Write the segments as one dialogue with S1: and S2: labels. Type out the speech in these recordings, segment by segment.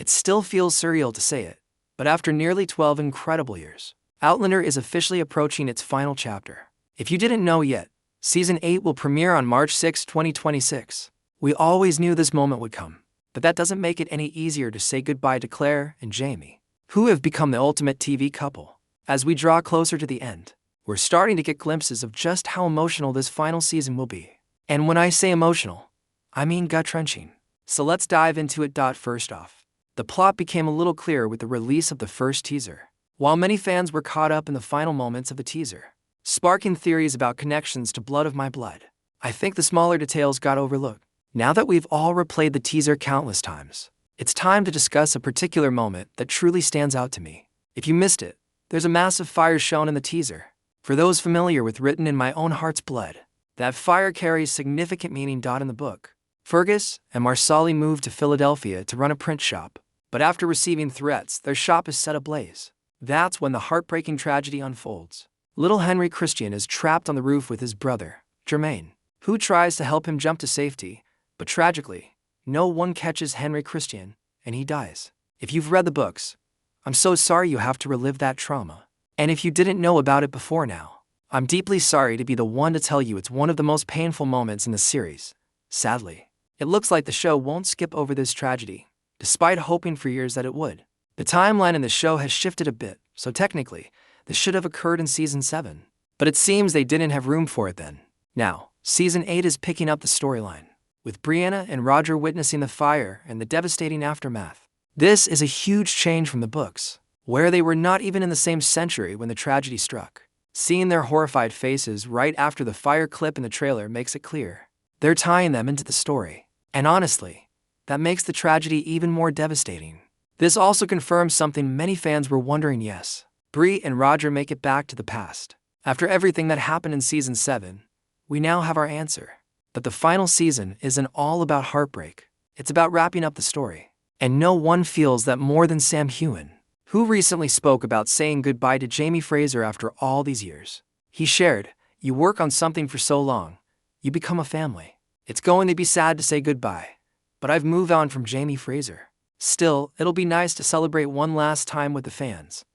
S1: It still feels surreal to say it, but after nearly 12 incredible years, Outlander is officially approaching its final chapter. If you didn't know yet, Season 8 will premiere on March 6, 2026. We always knew this moment would come, but that doesn't make it any easier to say goodbye to Claire and Jamie, who have become the ultimate TV couple. As we draw closer to the end, we're starting to get glimpses of just how emotional this final season will be. And when I say emotional, I mean gut-wrenching. So let's dive into it. First off, the plot became a little clearer with the release of the first teaser. While many fans were caught up in the final moments of the teaser, sparking theories about connections to Blood of My Blood, I think the smaller details got overlooked. Now that we've all replayed the teaser countless times, it's time to discuss a particular moment that truly stands out to me. If you missed it, there's a massive fire shown in the teaser. For those familiar with Written in My Own Heart's Blood, that fire carries significant meaning. In the book, Fergus and Marsali moved to Philadelphia to run a print shop, but after receiving threats, their shop is set ablaze. That's when the heartbreaking tragedy unfolds. Little Henry Christian is trapped on the roof with his brother, Germain, who tries to help him jump to safety, but tragically, no one catches Henry Christian, and he dies. If you've read the books, I'm so sorry you have to relive that trauma. And if you didn't know about it before now, I'm deeply sorry to be the one to tell you it's one of the most painful moments in the series. Sadly, it looks like the show won't skip over this tragedy, despite hoping for years that it would. The timeline in the show has shifted a bit, so technically, this should have occurred in Season 7. But it seems they didn't have room for it then. Now, Season 8 is picking up the storyline, with Brianna and Roger witnessing the fire and the devastating aftermath. This is a huge change from the books, where they were not even in the same century when the tragedy struck. Seeing their horrified faces right after the fire clip in the trailer makes it clear they're tying them into the story. And honestly, that makes the tragedy even more devastating. This also confirms something many fans were wondering. Yes, Bree and Roger make it back to the past. After everything that happened in Season 7, we now have our answer. But the final season isn't all about heartbreak. It's about wrapping up the story. And no one feels that more than Sam Heughan, who recently spoke about saying goodbye to Jamie Fraser after all these years. He shared, "You work on something for so long, you become a family. It's going to be sad to say goodbye, but I've moved on from Jamie Fraser. Still, it'll be nice to celebrate one last time with the fans."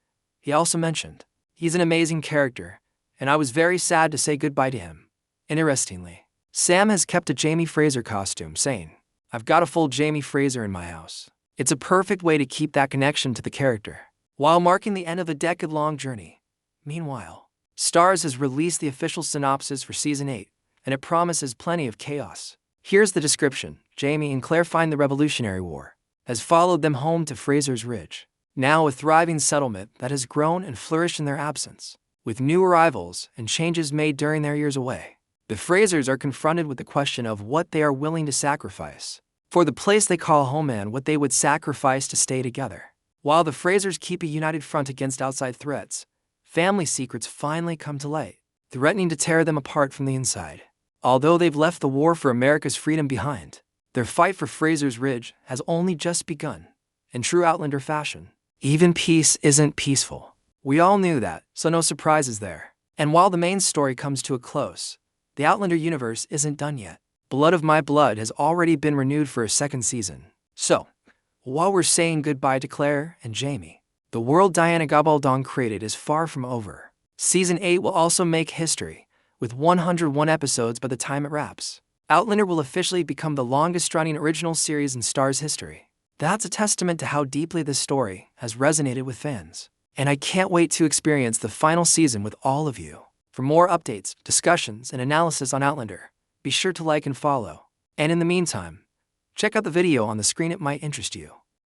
S1: He also mentioned, "He's an amazing character, and I was very sad to say goodbye to him." Interestingly, Sam has kept a Jamie Fraser costume, saying, "I've got a full Jamie Fraser in my house." It's a perfect way to keep that connection to the character, while marking the end of a decade-long journey. Meanwhile, Starz has released the official synopsis for Season 8, and it promises plenty of chaos. Here's the description. Jamie and Claire find the Revolutionary War has followed them home to Fraser's Ridge, now a thriving settlement that has grown and flourished in their absence. With new arrivals and changes made during their years away, the Frasers are confronted with the question of what they are willing to sacrifice for the place they call home and what they would sacrifice to stay together. While the Frasers keep a united front against outside threats, family secrets finally come to light, threatening to tear them apart from the inside. Although they've left the war for America's freedom behind, their fight for Fraser's Ridge has only just begun. In true Outlander fashion, even peace isn't peaceful. We all knew that, so no surprises there. And while the main story comes to a close, the Outlander universe isn't done yet. Blood of My Blood has already been renewed for a second season. So, while we're saying goodbye to Claire and Jamie, the world Diana Gabaldon created is far from over. Season 8 will also make history, with 101 episodes by the time it wraps. Outlander will officially become the longest-running original series in Starz history. That's a testament to how deeply this story has resonated with fans. And I can't wait to experience the final season with all of you. For more updates, discussions, and analysis on Outlander, be sure to like and follow. And in the meantime, check out the video on the screen, it might interest you.